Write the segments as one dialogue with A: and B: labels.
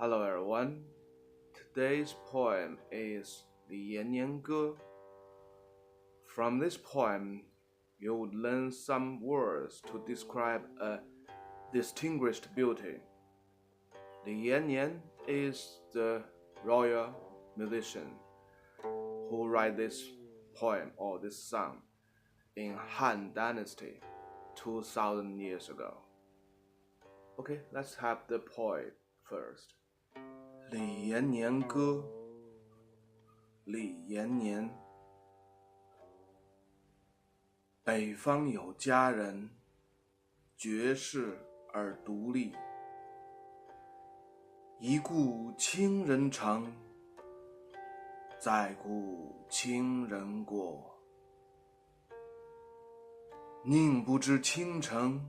A: Hello everyone. Today's poem is Li Yannian歌. From this poem, you would learn some words to describe a distinguished beauty. Li Yannian is the royal musician who wrote this poem or this song in Han Dynasty 2000 years ago. Okay, let's have the poem first. 李延年歌，李延年。北方有佳人，绝世而独立。一顾倾人城，再顾倾人国。宁不知倾城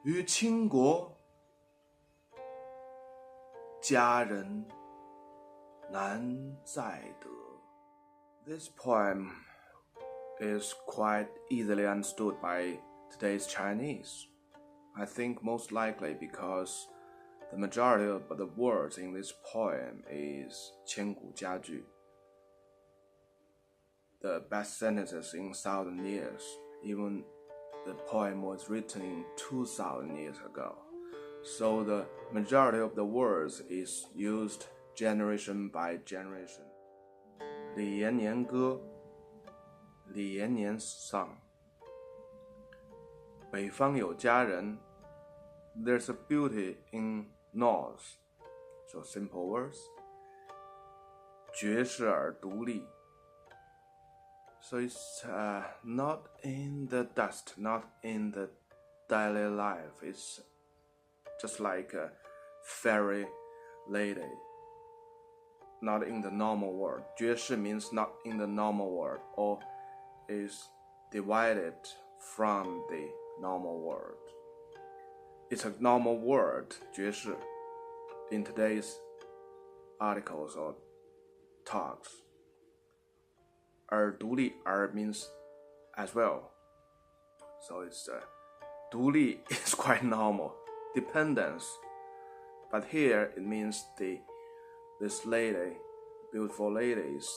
A: 与倾国？佳人难再得。This poem is quite easily understood by today's Chinese. I think most likely because the majority of the words in this poem is 千古佳句, the best sentences in 1,000 years. Even the poem was written in 2,000 years ago.So the majority of the words is used generation by generation. 李延年歌，李延年 song. 北方有佳人 There's a beauty in north. So simple words. 绝世而独立 So it's not in the dust, not in the daily life. It's just like a fairy lady, not in the normal world. 绝世 means not in the normal world, or is divided from the normal world. It's a normal word, 绝世, in today's articles or talks. 而独立 means as well. So it's 独立 is quite normal.Dependence, but here it means this lady, beautiful lady, is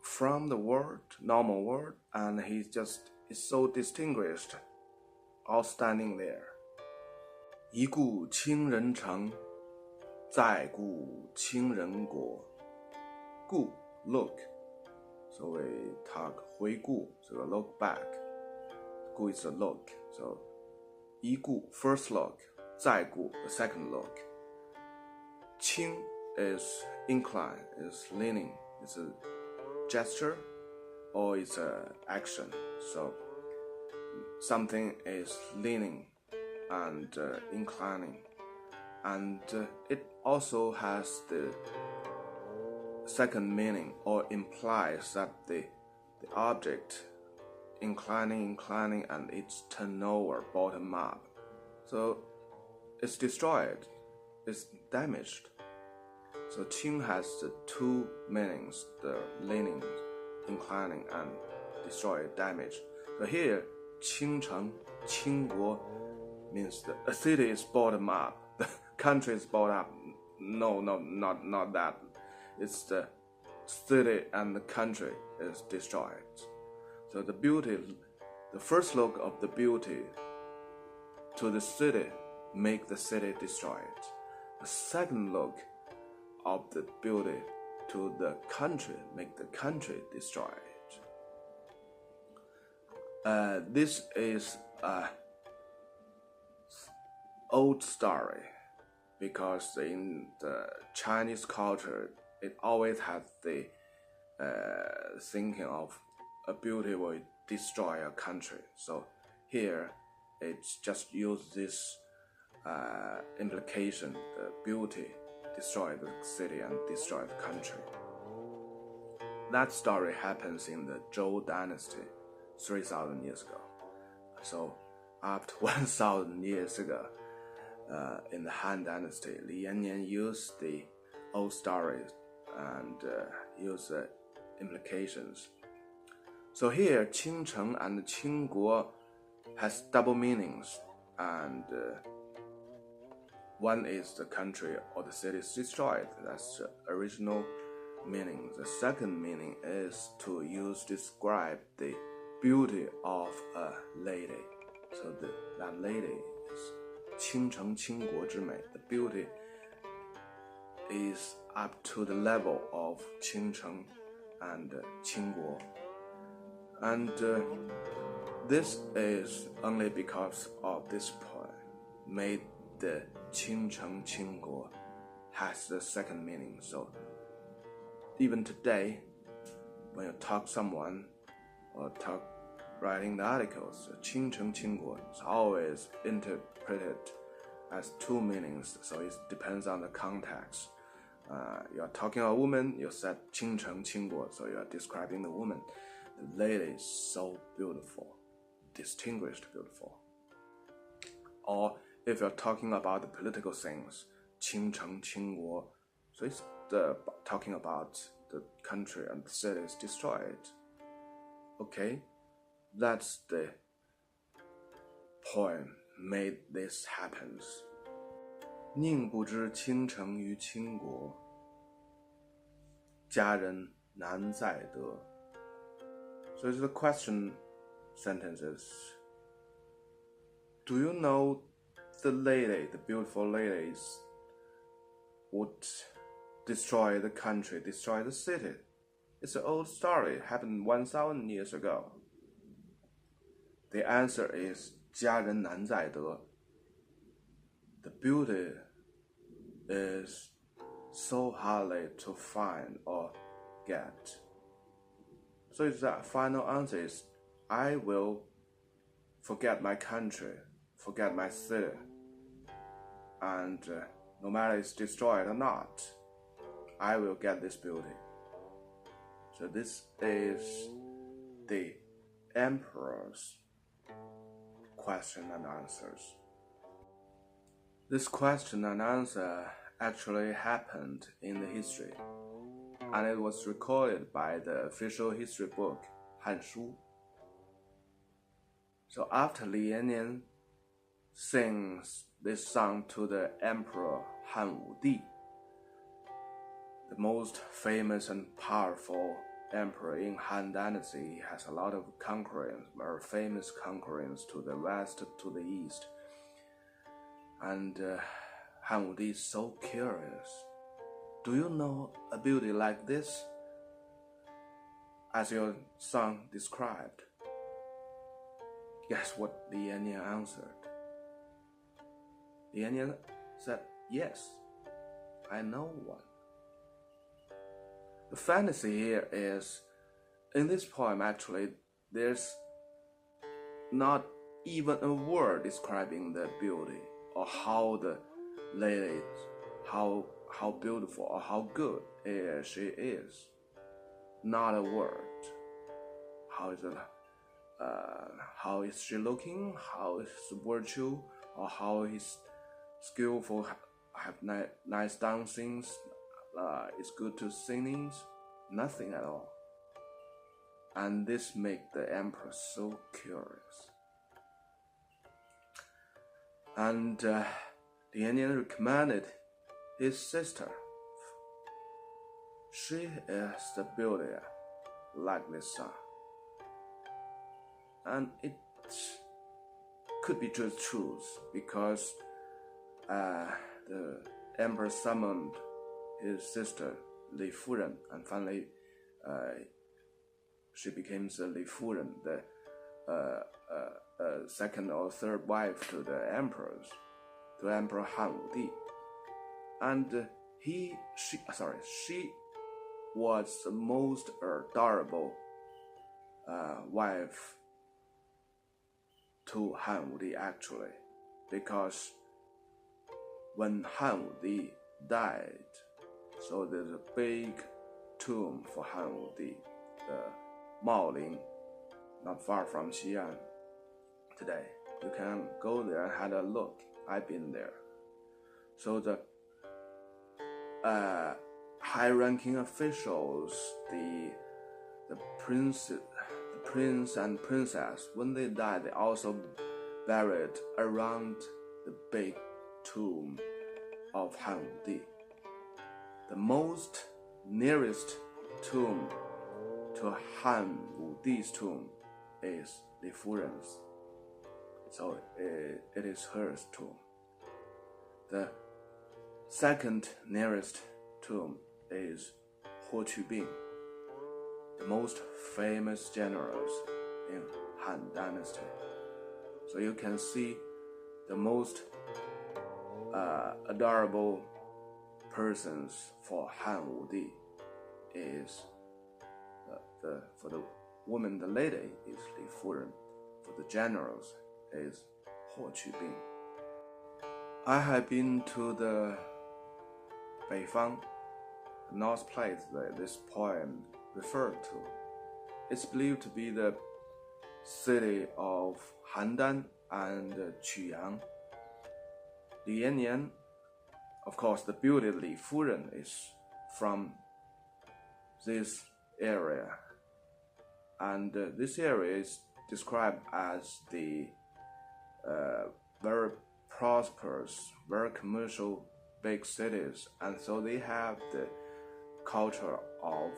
A: from the world, normal world, and he just is so distinguished, all standing there. 一顾倾人城，再顾倾人国。顾 look, so we talk 回顾, so we look back. 顾 is a look, so.一顾 first look, 再顾 the second look. 倾 is incline, is leaning, it's a gesture or it's an action. So something is leaning and inclining, and it also has the second meaning or implies that the object inclining, and it's turned over, bottom up. So it's destroyed, it's damaged. So qing has the two meanings, the leaning, inclining, and destroyed, damaged. So here, 倾城, 倾国 means the city is bottom up, the country is bottom up. No, not that. It's the city and the country is destroyed.So the beauty, the first look of the beauty to the city make the city destroyed. The second look of the beauty to the country make the country destroyed. This is an old story because in the Chinese culture, it always has the thinking of a beauty will destroy a country. So here, it's just use this implication, the beauty destroy the city and destroy the country. That story happens in the Zhou dynasty 3,000 years ago. So after 1,000 years ago, in the Han dynasty, Li Yannian used the old stories and used the implications.So here, 倾城 and 倾国 has double meanings, and one is the country or the city is destroyed. That's the original meaning. The second meaning is to describe the beauty of a lady. So that lady is 倾城倾国之美. The beauty is up to the level of 倾城 and 倾国. And this is only because of this poem made the 倾城倾国 has the second meaning. So even today, when you talk someone or writing the articles, 倾城倾国 is always interpreted as two meanings. So it depends on the context. You are talking a woman, you said 倾城倾国, so you are describing the woman. The lady is so beautiful, distinguished beautiful. Or if you're talking about the political things, 倾城倾国, so it's talking about the country and the city is destroyed. Okay, that's the poem made this happens. 宁不知倾城于倾国，佳人难再得. So the question sentence is, do you know the lady, the beautiful ladies, would destroy the country, destroy the city? It's an old story, it happened 1,000 years ago. The answer is 佳人难再得. The beauty is so hardly to find or get. So the final answer is, I will forget my country, forget my city, and no matter it's destroyed or not, I will get this beauty. So this is the emperor's question and answers. This question and answer actually happened in the history, and it was recorded by the official history book, 汉书. So after Li Yannian sings this song to the emperor Han Wudi, the most famous and powerful emperor in Han Dynasty, has a lot of concurrents, very famous concurrents to the west, to the east. And Han Wudi is so curious. Do you know a beauty like this? As your song described. Guess what Li Yannian answered? Li Yannian said, yes, I know one. The fantasy here is, in this poem actually, there's not even a word describing the beauty or how the lady, how beautiful or how good she is. Not a word. How is it? How is she looking? How is the virtue? Or how is skillful? Have nice dancings? Is good to singings? Nothing at all. And this makes the emperor so curious. And Li Yannian recommended his sister. She is the beauty like this song. And it could be just truth because the emperor summoned his sister Li Furen, and finally she became the Li Furen, the second or third wife to the Emperor Han Wudi. And she was the most adorable wife to Han Wudi actually, because when Han Wudi died, so there's a big tomb for Han Wudi, the Maoling, not far from Xian today. You can go there and have a look. I've been there. So the high-ranking officials, the prince and princess, when they died, they also buried around the big tomb of Han Wudi. The most nearest tomb to Han Wudi's tomb is Li Furen's. So it is her tomb. The second nearest tomb is Huo Qubing, the most famous generals in Han Dynasty. So you can see the most adorable persons for Han Wudi is for the woman, the lady is Li Furen. For the generals is Huo Qubing. I have been to the Beifang, the north place that this poem referred to. It's believed to be the city of Handan and Quyang. Li Yannian, of course, the beauty Li Furen is from this area, and this area is described as the very prosperous, very commercial big cities, and so they have the culture of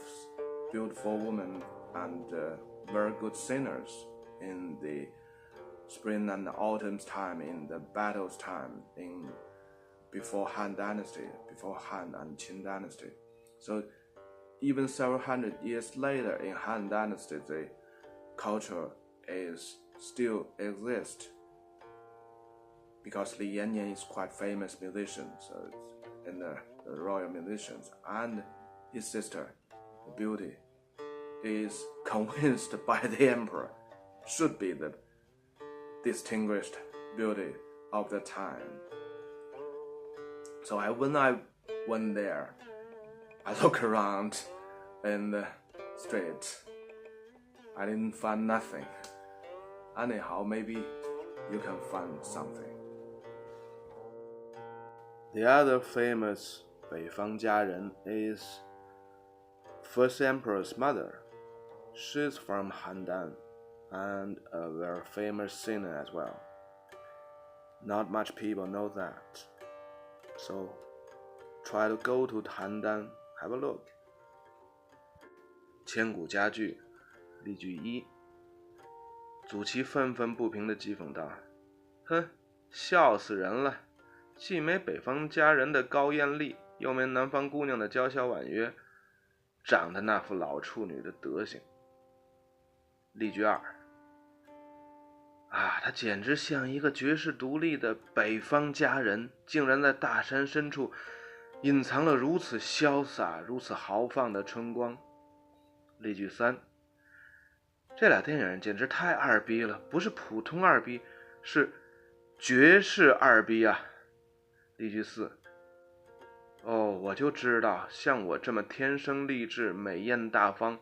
A: beautiful women and very good singers in the spring and autumn time, in the battles time, before Han Dynasty, before Han and Qing Dynasty. So even several hundred years later in Han Dynasty, the culture still exists, because Li Yannian is quite famous musician, so it's in the royal musicians, and his sister, the beauty, is convinced by the emperor should be the distinguished beauty of the time. So when I went there, I looked around in the street. I didn't find nothing. Anyhow, maybe you can find something. The other famous Beifang Jiaren is first emperor's mother. She's from Handan and a very famous singer as well. Not much people know that. So try to go to Handan, have a look. 千古佳句，例句一。祖其愤愤不平的讥讽道：“哼，笑死人了！既没北方佳人的高艳丽，又没南方姑娘的娇小婉约，长得那副老处女的德行。”例句二。她简直像一个绝世独立的北方佳人，竟然在大山深处隐藏了如此潇洒、如此豪放的春光。例句三。这俩电影人简直太二逼了，不是普通二逼，是绝世二逼啊！例句四。我就知道，像我这么天生丽质、美艳大方、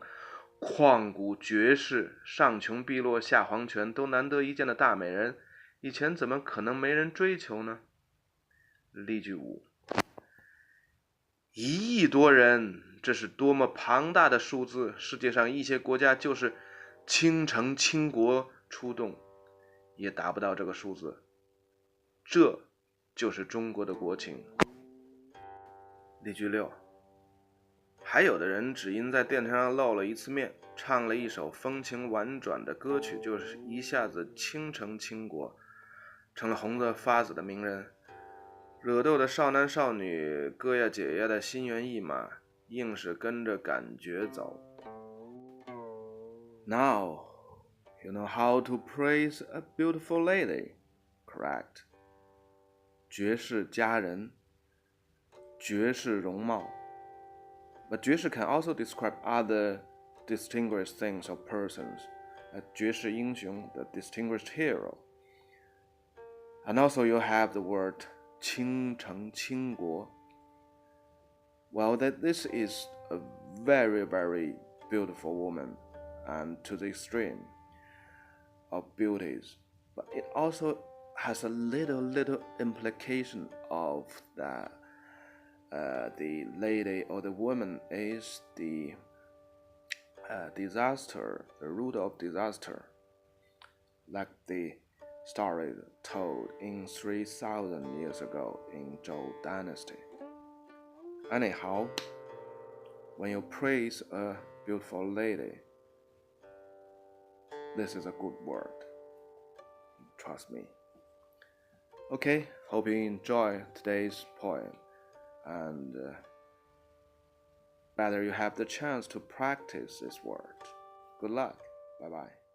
A: 旷古绝世、上穷碧落下黄泉都难得一见的大美人，以前怎么可能没人追求呢？例句五。1亿多人，这是多么庞大的数字！世界上一些国家就是倾城倾国出动，也达不到这个数字。这就是中国的国情。例句六。还有的人只因在电台上露了一次面，唱了一首风情婉转的歌曲，就是一下子倾城倾国，成了红的发紫的名人，惹逗的少男少女哥呀姐呀的心猿意马，硬是跟着感觉走。Now, you know how to praise a beautiful lady, correct? 绝世佳人，绝世容貌。But 绝世 can also describe other distinguished things or persons. 绝世英雄, the distinguished hero. And also you have the word 倾城倾国. Well, this is a very, very beautiful woman, and to the extreme of beauties. But it also has a little implication of that the lady or the woman is the disaster, the root of disaster, like the story told in 3,000 years ago in Zhou Dynasty. Anyhow, when you praise a beautiful lady, this is a good word. Trust me. Okay, hope you enjoy today's poem, and better you have the chance to practice this word. Good luck. Bye-bye.